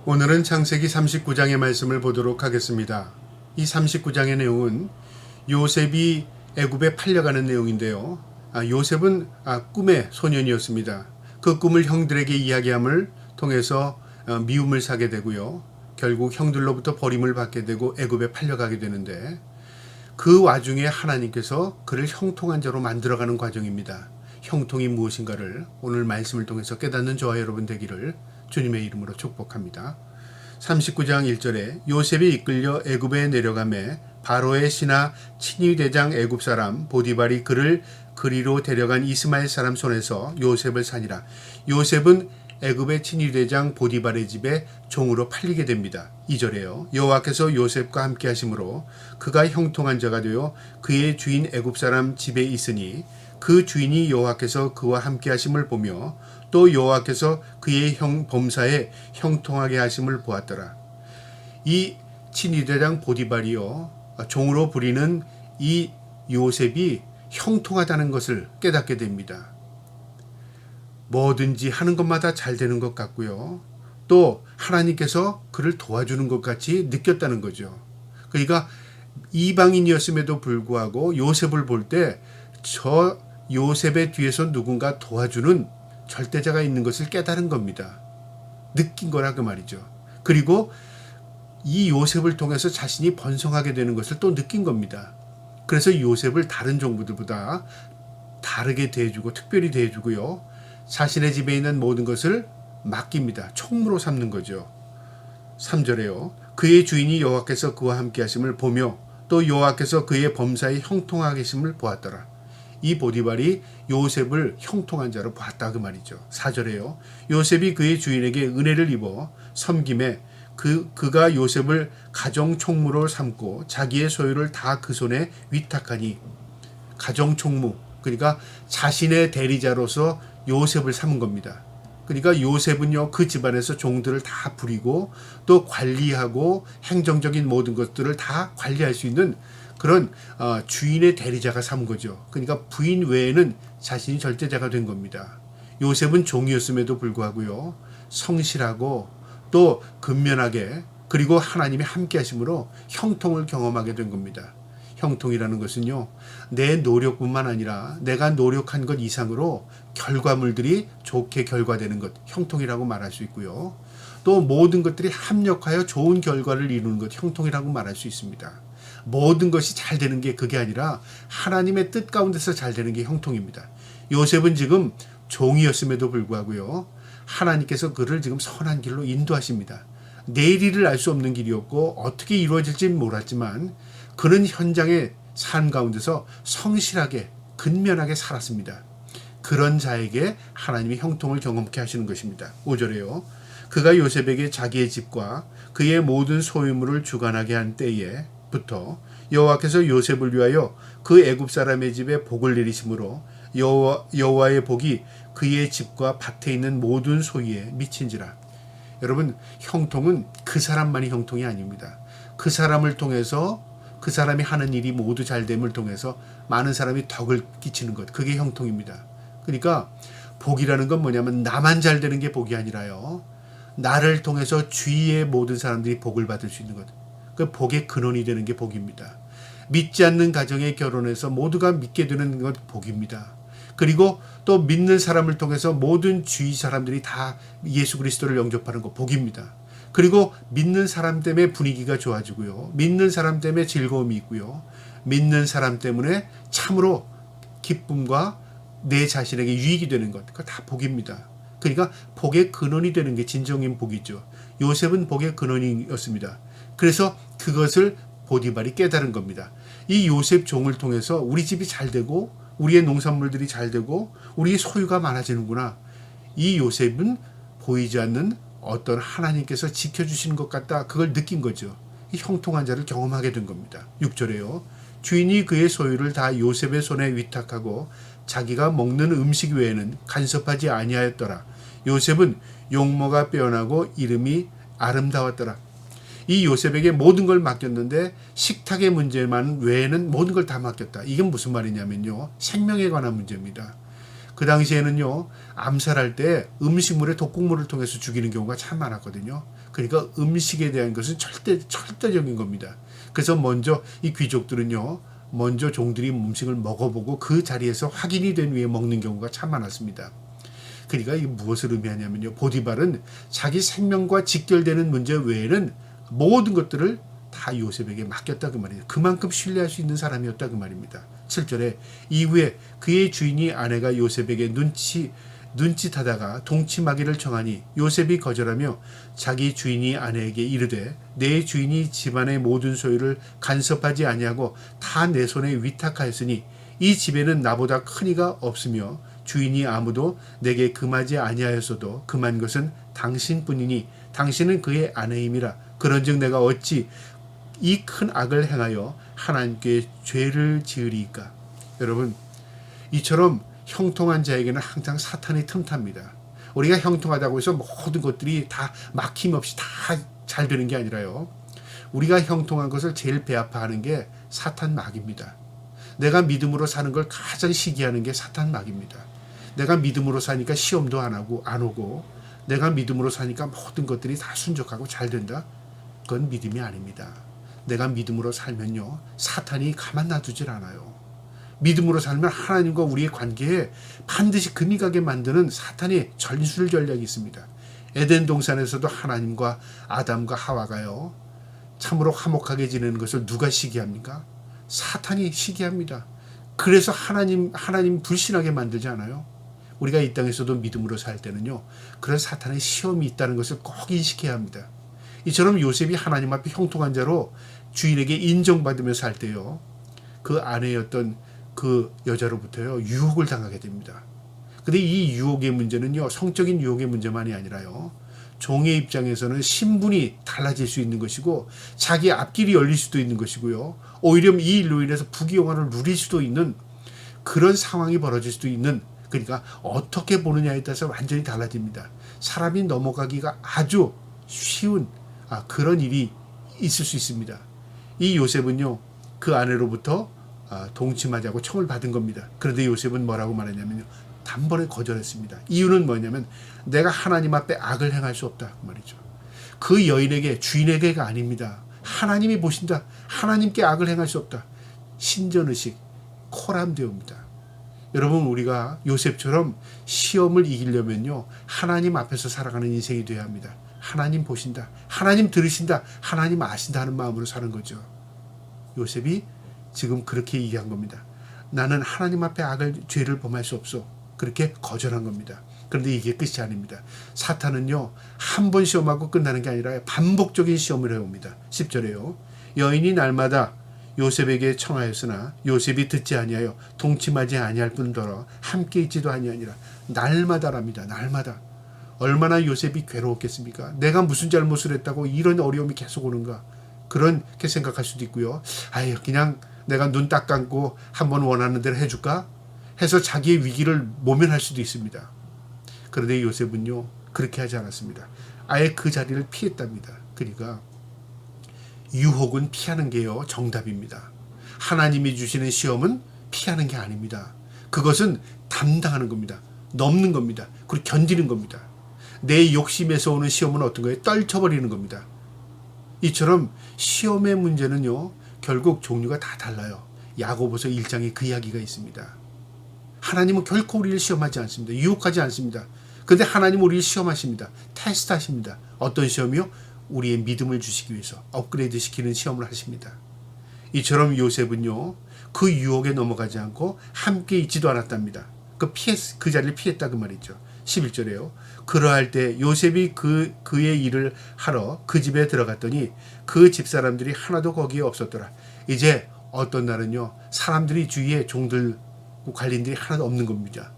오늘은 창세기 39장의 말씀을 보도록 하겠습니다. 이 39장의 내용은 요셉이 애굽에 팔려가는 내용인데요. 요셉은 꿈의 소년이었습니다. 그 꿈을 형들에게 이야기함을 통해서 미움을 사게 되고요. 결국 형들로부터 버림을 받게 되고 애굽에 팔려가게 되는데, 그 와중에 하나님께서 그를 형통한 자로 만들어가는 과정입니다. 형통이 무엇인가를 오늘 말씀을 통해서 깨닫는 저와 여러분 되기를 주님의 이름으로 축복합니다. 39장 1절에 요셉이 이끌려 애굽에 내려가매 바로의 신하 친위대장 애굽 사람 보디발이 그를 그리로 데려간 이스마엘 사람 손에서 요셉을 사니라. 요셉은 애굽의 친위대장 보디발의 집에 종으로 팔리게 됩니다. 2절에요. 여호와께서 요셉과 함께 하심으로 그가 형통한 자가 되어 그의 주인 애굽 사람 집에 있으니 그 주인이 여호와께서 그와 함께 하심을 보며 또 여호와께서 그의 범사에 형통하게 하심을 보았더라. 이 친위대장 보디발이요, 종으로 부리는 이 요셉이 형통하다는 것을 깨닫게 됩니다. 뭐든지 하는 것마다 잘 되는 것 같고요. 또 하나님께서 그를 도와주는 것 같이 느꼈다는 거죠. 그러니까 이방인이었음에도 불구하고 요셉을 볼 때 저 요셉의 뒤에서 누군가 도와주는 절대자가 있는 것을 깨달은 겁니다. 느낀 거라 그 말이죠. 그리고 이 요셉을 통해서 자신이 번성하게 되는 것을 또 느낀 겁니다. 그래서 요셉을 다른 종부들보다 다르게 대해주고 특별히 대해주고요. 자신의 집에 있는 모든 것을 맡깁니다. 총무로 삼는 거죠. 3절에요. 그의 주인이 여호와께서 그와 함께 하심을 보며 또 여호와께서 그의 범사에 형통하게 하심을 보았더라. 이 보디발이 요셉을 형통한 자로 보았다 그 말이죠. 4절에요. 요셉이 그의 주인에게 은혜를 입어 섬김에 그가 요셉을 가정 총무로 삼고 자기의 소유를 다 그 손에 위탁하니, 가정 총무, 그러니까 자신의 대리자로서 요셉을 삼은 겁니다. 그러니까 요셉은요, 그 집안에서 종들을 다 부리고 또 관리하고 행정적인 모든 것들을 다 관리할 수 있는 그런 주인의 대리자가 삼은 거죠. 그러니까 부인 외에는 자신이 절대자가 된 겁니다. 요셉은 종이었음에도 불구하고요, 성실하고 또 근면하게, 그리고 하나님이 함께 하심으로 형통을 경험하게 된 겁니다. 형통이라는 것은요, 내 노력뿐만 아니라 내가 노력한 것 이상으로 결과물들이 좋게 결과되는 것, 형통이라고 말할 수 있고요. 또 모든 것들이 합력하여 좋은 결과를 이루는 것, 형통이라고 말할 수 있습니다. 모든 것이 잘 되는 게 그게 아니라 하나님의 뜻 가운데서 잘 되는 게 형통입니다. 요셉은 지금 종이었음에도 불구하고요, 하나님께서 그를 지금 선한 길로 인도하십니다. 내일을 알 수 없는 길이었고 어떻게 이루어질지는 몰랐지만 그는 현장의 삶 가운데서 성실하게 근면하게 살았습니다. 그런 자에게 하나님이 형통을 경험케 하시는 것입니다. 5절에요. 그가 요셉에게 자기의 집과 그의 모든 소유물을 주관하게 한 때에부터 여호와께서 요셉을 위하여 그 애굽 사람의 집에 복을 내리심으로 여호와의 복이 그의 집과 밭에 있는 모든 소유에 미친지라. 여러분, 형통은 그 사람만이 형통이 아닙니다. 그 사람을 통해서, 그 사람이 하는 일이 모두 잘됨을 통해서 많은 사람이 덕을 끼치는 것, 그게 형통입니다. 그러니까 복이라는 건 뭐냐면 나만 잘 되는 게 복이 아니라요, 나를 통해서 주위의 모든 사람들이 복을 받을 수 있는 것, 그 복의 근원이 되는 게 복입니다. 믿지 않는 가정에 결혼해서 모두가 믿게 되는 것 복입니다. 그리고 또 믿는 사람을 통해서 모든 주위 사람들이 다 예수 그리스도를 영접하는 것 복입니다. 그리고 믿는 사람 때문에 분위기가 좋아지고요, 믿는 사람 때문에 즐거움이 있고요, 믿는 사람 때문에 참으로 기쁨과 내 자신에게 유익이 되는 것, 그거 다 복입니다. 그러니까 복의 근원이 되는 게 진정인 복이죠. 요셉은 복의 근원이었습니다. 그래서 그것을 보디발이 깨달은 겁니다. 이 요셉 종을 통해서 우리 집이 잘 되고 우리의 농산물들이 잘 되고 우리의 소유가 많아지는구나. 이 요셉은 보이지 않는 어떤 하나님께서 지켜주시는 것 같다, 그걸 느낀 거죠. 이 형통한 자를 경험하게 된 겁니다. 6절에요. 주인이 그의 소유를 다 요셉의 손에 위탁하고 자기가 먹는 음식 외에는 간섭하지 아니하였더라. 요셉은 용모가 빼어나고 이름이 아름다웠더라. 이 요셉에게 모든 걸 맡겼는데 식탁의 문제만 외에는 모든 걸 다 맡겼다. 이게 무슨 말이냐면요, 생명에 관한 문제입니다. 그 당시에는요, 암살할 때 음식물에 독극물을 통해서 죽이는 경우가 참 많았거든요. 그러니까 음식에 대한 것은 절대적인 겁니다. 그래서 먼저 이 귀족들은요, 먼저 종들이 음식을 먹어보고 그 자리에서 확인이 된 후에 먹는 경우가 참 많았습니다. 그러니까 이게 무엇을 의미하냐면요, 보디발은 자기 생명과 직결되는 문제 외에는 모든 것들을 다 요셉에게 맡겼다 그 말이에요. 그만큼 신뢰할 수 있는 사람이었다 그 말입니다. 7절에 이후에 그의 주인이 아내가 요셉에게 눈짓하다가 동침하기를 청하니 요셉이 거절하며 자기 주인이 아내에게 이르되 내 주인이 집안의 모든 소유를 간섭하지 아니하고 다 내 손에 위탁하였으니 이 집에는 나보다 큰 이가 없으며 주인이 아무도 내게 금하지 아니하였어도 금한 것은 당신뿐이니 당신은 그의 아내임이라. 그런즉 내가 어찌 이 큰 악을 행하여 하나님께 죄를 지으리이까. 여러분, 이처럼 형통한 자에게는 항상 사탄이 틈탑니다. 우리가 형통하다고 해서 모든 것들이 다 막힘없이 다 잘 되는 게 아니라요, 우리가 형통한 것을 제일 배아파하는 게 사탄 막입니다. 내가 믿음으로 사는 걸 가장 시기하는 게 사탄 막입니다. 내가 믿음으로 사니까 시험도 안 오고 내가 믿음으로 사니까 모든 것들이 다 순적하고 잘 된다. 그건 믿음이 아닙니다. 내가 믿음으로 살면요, 사탄이 가만 놔두질 않아요. 믿음으로 살면 하나님과 우리의 관계에 반드시 금이 가게 만드는 사탄의 전술 전략이 있습니다. 에덴 동산에서도 하나님과 아담과 하와가요, 참으로 화목하게 지내는 것을 누가 시기합니까? 사탄이 시기합니다. 그래서 하나님 불신하게 만들지 않아요? 우리가 이 땅에서도 믿음으로 살 때는요, 그런 사탄의 시험이 있다는 것을 꼭 인식해야 합니다. 이처럼 요셉이 하나님 앞에 형통한 자로 주인에게 인정받으며 살 때요, 그 아내였던 그 여자로부터요, 유혹을 당하게 됩니다. 근데 이 유혹의 문제는요, 성적인 유혹의 문제만이 아니라요, 종의 입장에서는 신분이 달라질 수 있는 것이고 자기 앞길이 열릴 수도 있는 것이고요, 오히려 이 일로 인해서 부귀영화를 누릴 수도 있는 그런 상황이 벌어질 수도 있는, 그러니까 어떻게 보느냐에 따라서 완전히 달라집니다. 사람이 넘어가기가 아주 쉬운 그런 일이 있을 수 있습니다. 이 요셉은요, 그 아내로부터 동침하자고 청을 받은 겁니다. 그런데 요셉은 뭐라고 말했냐면요, 단번에 거절했습니다. 이유는 뭐냐면 내가 하나님 앞에 악을 행할 수 없다 그 말이죠. 그 여인에게, 주인에게가 아닙니다. 하나님이 보신다. 하나님께 악을 행할 수 없다. 신전의식, 코람데오입니다. 여러분, 우리가 요셉처럼 시험을 이기려면요, 하나님 앞에서 살아가는 인생이 되어야 합니다. 하나님 보신다, 하나님 들으신다, 하나님 아신다 하는 마음으로 사는 거죠. 요셉이 지금 그렇게 얘기한 겁니다. 나는 하나님 앞에 죄를 범할 수 없어. 그렇게 거절한 겁니다. 그런데 이게 끝이 아닙니다. 사탄은요, 한 번 시험하고 끝나는 게 아니라 반복적인 시험을 해옵니다. 10절에요. 여인이 날마다 요셉에게 청하였으나 요셉이 듣지 아니하여 동침하지 아니할 뿐더러 함께 있지도 아니하니라. 날마다랍니다. 날마다. 얼마나 요셉이 괴로웠겠습니까? 내가 무슨 잘못을 했다고 이런 어려움이 계속 오는가? 그렇게 생각할 수도 있고요. 그냥 내가 눈 딱 감고 한번 원하는 대로 해줄까? 해서 자기의 위기를 모면할 수도 있습니다. 그런데 요셉은요, 그렇게 하지 않았습니다. 아예 그 자리를 피했답니다. 그러니까 유혹은 피하는 게요, 정답입니다. 하나님이 주시는 시험은 피하는 게 아닙니다. 그것은 담당하는 겁니다. 넘는 겁니다. 그리고 견디는 겁니다. 내 욕심에서 오는 시험은 어떤 거예요? 떨쳐버리는 겁니다. 이처럼 시험의 문제는요, 결국 종류가 다 달라요. 야고보서 1장에 그 이야기가 있습니다. 하나님은 결코 우리를 시험하지 않습니다. 유혹하지 않습니다. 그런데 하나님은 우리를 시험하십니다. 테스트하십니다. 어떤 시험이요? 우리의 믿음을 주시기 위해서 업그레이드 시키는 시험을 하십니다. 이처럼 요셉은요, 그 유혹에 넘어가지 않고 함께 있지도 않았답니다. 그 자리를 피했다 그 말이죠. 11절에요. 그러할 때 요셉이 그의 일을 하러 그 집에 들어갔더니 그 집사람들이 하나도 거기에 없었더라. 이제 어떤 날은요, 사람들이 주위에 종들 관리인들이 하나도 없는 겁니다.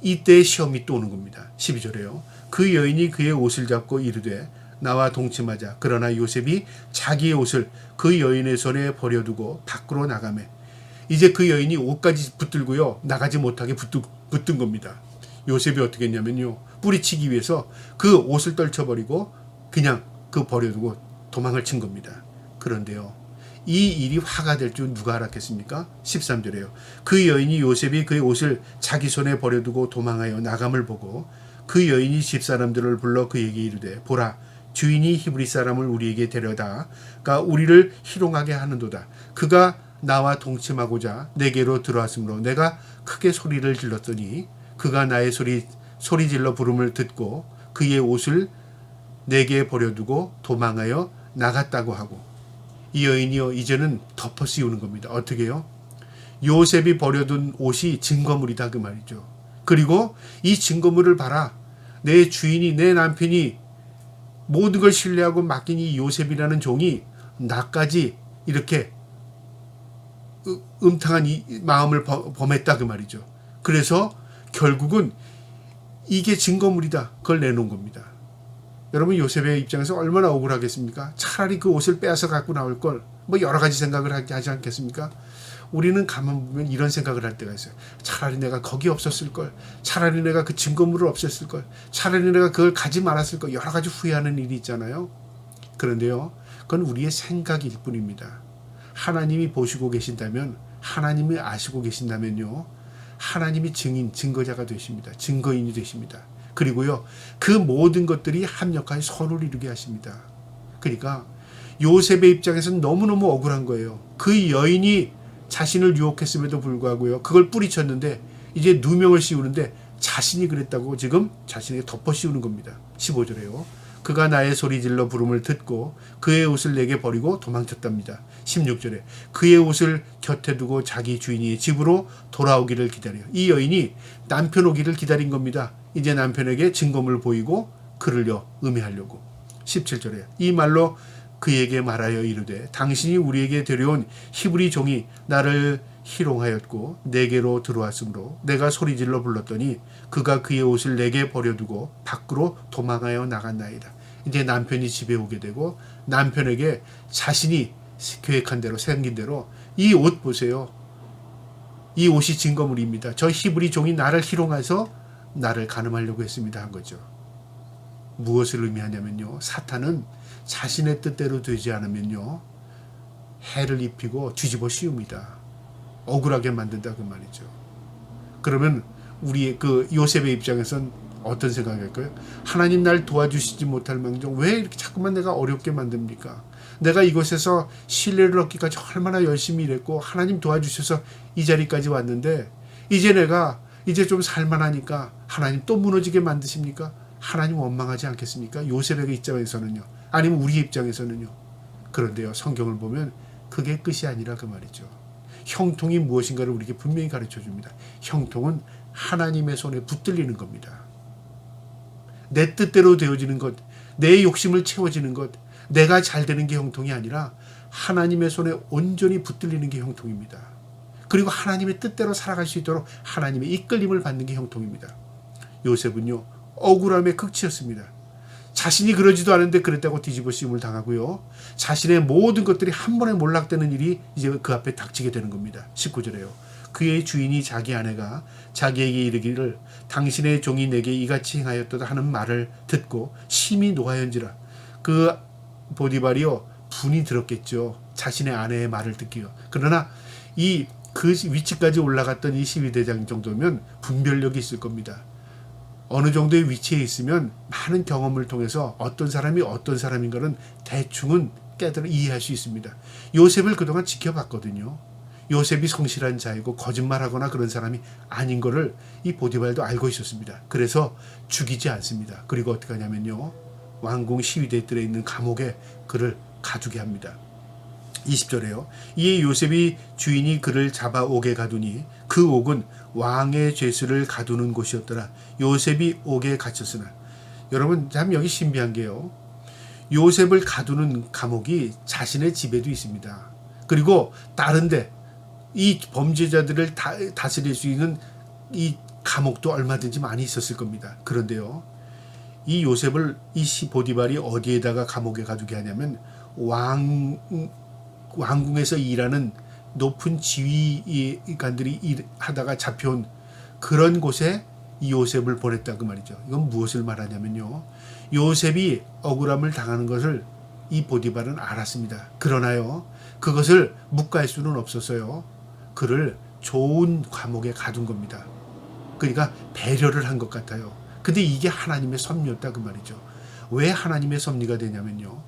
이때 시험이 또 오는 겁니다. 12절에요. 그 여인이 그의 옷을 잡고 이르되 나와 동침하자. 그러나 요셉이 자기의 옷을 그 여인의 손에 버려두고 밖으로 나가매. 이제 그 여인이 옷까지 붙들고요, 나가지 못하게 붙든 겁니다. 요셉이 어떻게 했냐면요, 뿌리치기 위해서 그 옷을 떨쳐버리고 그냥 버려두고 도망을 친 겁니다. 그런데요, 이 일이 화가 될 줄 누가 알았겠습니까? 13절에요. 그 여인이 요셉이 그의 옷을 자기 손에 버려두고 도망하여 나감을 보고 그 여인이 집사람들을 불러 그에게 이르되 보라 주인이 히브리 사람을 우리에게 데려다가 우리를 희롱하게 하는도다. 그가 나와 동침하고자 내게로 들어왔으므로 내가 크게 소리를 질렀더니 그가 나의 소리 질러 부름을 듣고 그의 옷을 내게 버려두고 도망하여 나갔다고 하고 이 여인이요 이제는 덮어 씌우는 겁니다. 어떻게요? 요셉이 버려둔 옷이 증거물이다 그 말이죠. 그리고 이 증거물을 봐라. 내 주인이 내 남편이 모든 걸 신뢰하고 맡긴 이 요셉이라는 종이 나까지 이렇게 음탕한 이 마음을 범했다 그 말이죠. 그래서 결국은 이게 증거물이다. 그걸 내놓은 겁니다. 여러분 요셉의 입장에서 얼마나 억울하겠습니까? 차라리 그 옷을 빼앗아 갖고 나올 걸 뭐 여러 가지 생각을 하지 않겠습니까? 우리는 가만 보면 이런 생각을 할 때가 있어요. 차라리 내가 거기 없었을 걸, 차라리 내가 그 증거물을 없앴을 걸, 차라리 내가 그걸 가지 말았을 걸, 여러 가지 후회하는 일이 있잖아요. 그런데요, 그건 우리의 생각일 뿐입니다. 하나님이 보시고 계신다면, 하나님이 아시고 계신다면요, 하나님이 증거자가 되십니다. 증거인이 되십니다. 그리고요, 그 모든 것들이 합력하여 서로를 이루게 하십니다. 그러니까 요셉의 입장에서는 너무너무 억울한 거예요. 그 여인이 자신을 유혹했음에도 불구하고요, 그걸 뿌리쳤는데 이제 누명을 씌우는데 자신이 그랬다고 지금 자신에게 덮어 씌우는 겁니다. 15절에요. 그가 나의 소리질러 부름을 듣고 그의 옷을 내게 버리고 도망쳤답니다. 16절에 그의 옷을 곁에 두고 자기 주인이 집으로 돌아오기를 기다려요. 이 여인이 남편 오기를 기다린 겁니다. 이제 남편에게 증거물을 보이고 그를요 음해하려고. 17절에 이 말로 그에게 말하여 이르되 당신이 우리에게 데려온 히브리 종이 나를 희롱하였고 내게로 들어왔으므로 내가 소리질러 불렀더니 그가 그의 옷을 내게 버려두고 밖으로 도망하여 나갔나이다. 이제 남편이 집에 오게 되고 남편에게 자신이 계획한 대로 생긴 대로 이 옷 보세요. 이 옷이 증거물입니다. 저 히브리 종이 나를 희롱해서 나를 간음하려고 했습니다 한 거죠. 무엇을 의미하냐면요. 사탄은 자신의 뜻대로 되지 않으면요. 해를 입히고 뒤집어 씌웁니다. 억울하게 만든다 그 말이죠. 그러면 우리 그 요셉의 입장에선 어떤 생각일까요? 하나님 날 도와주시지 못할 망정 왜 이렇게 자꾸만 내가 어렵게 만듭니까? 내가 이곳에서 신뢰를 얻기까지 얼마나 열심히 일했고 하나님 도와주셔서 이 자리까지 왔는데 이제 내가 이제 좀 살만하니까 하나님 또 무너지게 만드십니까? 하나님 원망하지 않겠습니까? 요셉의 입장에서는요. 아니면 우리 입장에서는요. 그런데요. 성경을 보면 그게 끝이 아니라 그 말이죠. 형통이 무엇인가를 우리에게 분명히 가르쳐 줍니다. 형통은 하나님의 손에 붙들리는 겁니다. 내 뜻대로 되어지는 것, 내 욕심을 채워지는 것, 내가 잘 되는 게 형통이 아니라 하나님의 손에 온전히 붙들리는 게 형통입니다. 그리고 하나님의 뜻대로 살아갈 수 있도록 하나님의 이끌림을 받는 게 형통입니다. 요셉은요. 억울함의 극치였습니다. 자신이 그러지도 않은데 그랬다고 뒤집어 씌움을 당하고요. 자신의 모든 것들이 한 번에 몰락되는 일이 이제 그 앞에 닥치게 되는 겁니다. 19절에요. 그의 주인이 자기 아내가 자기에게 이르기를 당신의 종이 내게 이같이 행하였도다 하는 말을 듣고 심히 노하연지라. 그 보디발이요 분이 들었겠죠. 자신의 아내의 말을 듣기요. 그러나 그 위치까지 올라갔던 이 시위대장 정도면 분별력이 있을 겁니다. 어느 정도의 위치에 있으면 많은 경험을 통해서 어떤 사람이 어떤 사람인가는 대충은 깨달아 이해할 수 있습니다. 요셉을 그동안 지켜봤거든요. 요셉이 성실한 자이고 거짓말하거나 그런 사람이 아닌 거를 이 보디발도 알고 있었습니다. 그래서 죽이지 않습니다. 그리고 어떻게 하냐면요. 왕궁 시위대들에 있는 감옥에 그를 가두게 합니다. 20절에요. 이에 요셉이 주인이 그를 잡아 옥에 가두니 그 옥은 왕의 죄수를 가두는 곳이었더라. 요셉이 옥에 갇혔으나. 여러분 참 여기 신비한 게요. 요셉을 가두는 감옥이 자신의 집에도 있습니다. 그리고 다른데 이 범죄자들을 다스릴 수 있는 이 감옥도 얼마든지 많이 있었을 겁니다. 그런데요. 이 요셉을 이 보디발이 어디에다가 감옥에 가두게 하냐면 왕궁에서 일하는 높은 지휘관들이 하다가 잡혀온 그런 곳에 이 요셉을 보냈다 그 말이죠. 이건 무엇을 말하냐면요. 요셉이 억울함을 당하는 것을 이 보디발은 알았습니다. 그러나요. 그것을 묵과할 수는 없어서요. 그를 좋은 감옥에 가둔 겁니다. 그러니까 배려를 한 것 같아요. 근데 이게 하나님의 섭리였다 그 말이죠. 왜 하나님의 섭리가 되냐면요.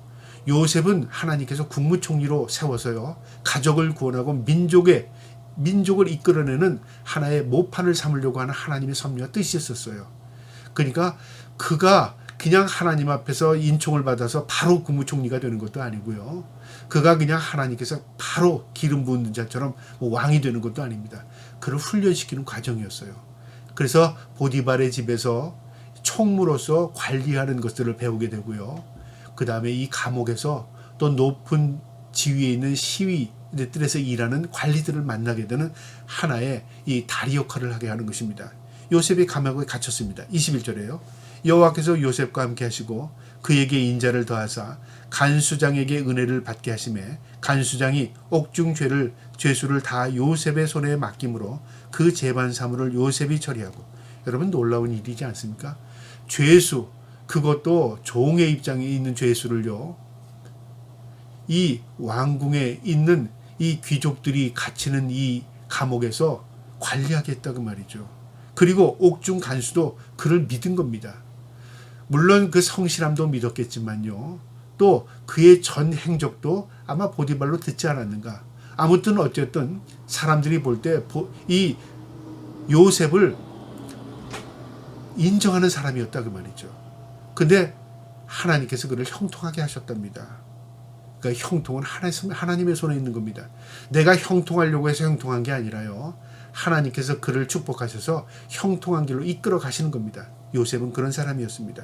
요셉은 하나님께서 국무총리로 세워서요. 가족을 구원하고 민족을 이끌어내는 하나의 모판을 삼으려고 하는 하나님의 섭리와 뜻이었어요. 그러니까 그가 그냥 하나님 앞에서 인총을 받아서 바로 국무총리가 되는 것도 아니고요. 그가 그냥 하나님께서 바로 기름 부은 자처럼 왕이 되는 것도 아닙니다. 그를 훈련시키는 과정이었어요. 그래서 보디발의 집에서 총무로서 관리하는 것들을 배우게 되고요. 그 다음에 이 감옥에서 또 높은 지위에 있는 시위들에서 일하는 관리들을 만나게 되는 하나의 이 다리 역할을 하게 하는 것입니다. 요셉이 감옥에 갇혔습니다. 21절에요. 여호와께서 요셉과 함께 하시고 그에게 인자를 더하사 간수장에게 은혜를 받게 하시매 간수장이 옥중 죄수를 다 요셉의 손에 맡김으로 그 재반 사물을 요셉이 처리하고. 여러분 놀라운 일이지 않습니까? 죄수, 그것도 종의 입장에 있는 죄수를요, 이 왕궁에 있는 이 귀족들이 갇히는 이 감옥에서 관리하겠다 그 말이죠. 그리고 옥중 간수도 그를 믿은 겁니다. 물론 그 성실함도 믿었겠지만요. 또 그의 전 행적도 아마 보디발로 듣지 않았는가. 아무튼 어쨌든 사람들이 볼 때 이 요셉을 인정하는 사람이었다 그 말이죠. 근데 하나님께서 그를 형통하게 하셨답니다. 그러니까 형통은 하나님의 손에 있는 겁니다. 내가 형통하려고 해서 형통한 게 아니라요. 하나님께서 그를 축복하셔서 형통한 길로 이끌어 가시는 겁니다. 요셉은 그런 사람이었습니다.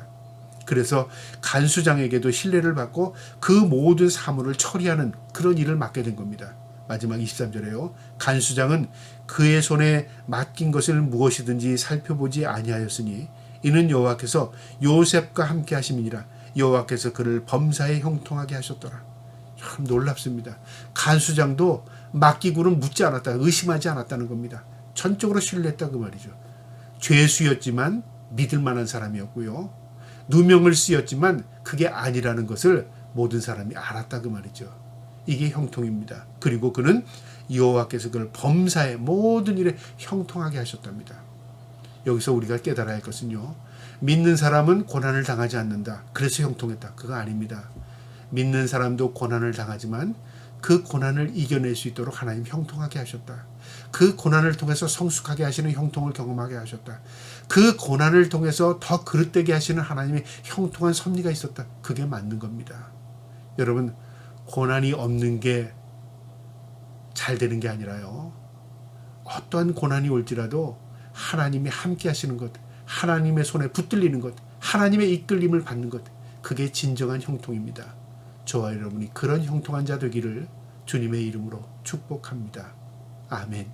그래서 간수장에게도 신뢰를 받고 그 모든 사물을 처리하는 그런 일을 맡게 된 겁니다. 마지막 23절에요. 간수장은 그의 손에 맡긴 것을 무엇이든지 살펴보지 아니하였으니 이는 여호와께서 요셉과 함께 하심이니라. 여호와께서 그를 범사에 형통하게 하셨더라. 참 놀랍습니다. 간수장도 맡기고는 묻지 않았다, 의심하지 않았다는 겁니다. 전적으로 신뢰했다 그 말이죠. 죄수였지만 믿을 만한 사람이었고요. 누명을 쓰였지만 그게 아니라는 것을 모든 사람이 알았다 그 말이죠. 이게 형통입니다. 그리고 그는 여호와께서 그를 범사의 모든 일에 형통하게 하셨답니다. 여기서 우리가 깨달아야 할 것은요. 믿는 사람은 고난을 당하지 않는다. 그래서 형통했다. 그거 아닙니다. 믿는 사람도 고난을 당하지만 그 고난을 이겨낼 수 있도록 하나님 형통하게 하셨다. 그 고난을 통해서 성숙하게 하시는 형통을 경험하게 하셨다. 그 고난을 통해서 더 그릇되게 하시는 하나님의 형통한 섭리가 있었다. 그게 맞는 겁니다. 여러분, 고난이 없는 게 잘 되는 게 아니라요. 어떠한 고난이 올지라도 하나님이 함께 하시는 것, 하나님의 손에 붙들리는 것, 하나님의 이끌림을 받는 것, 그게 진정한 형통입니다. 저와 여러분이 그런 형통한 자 되기를 주님의 이름으로 축복합니다. 아멘.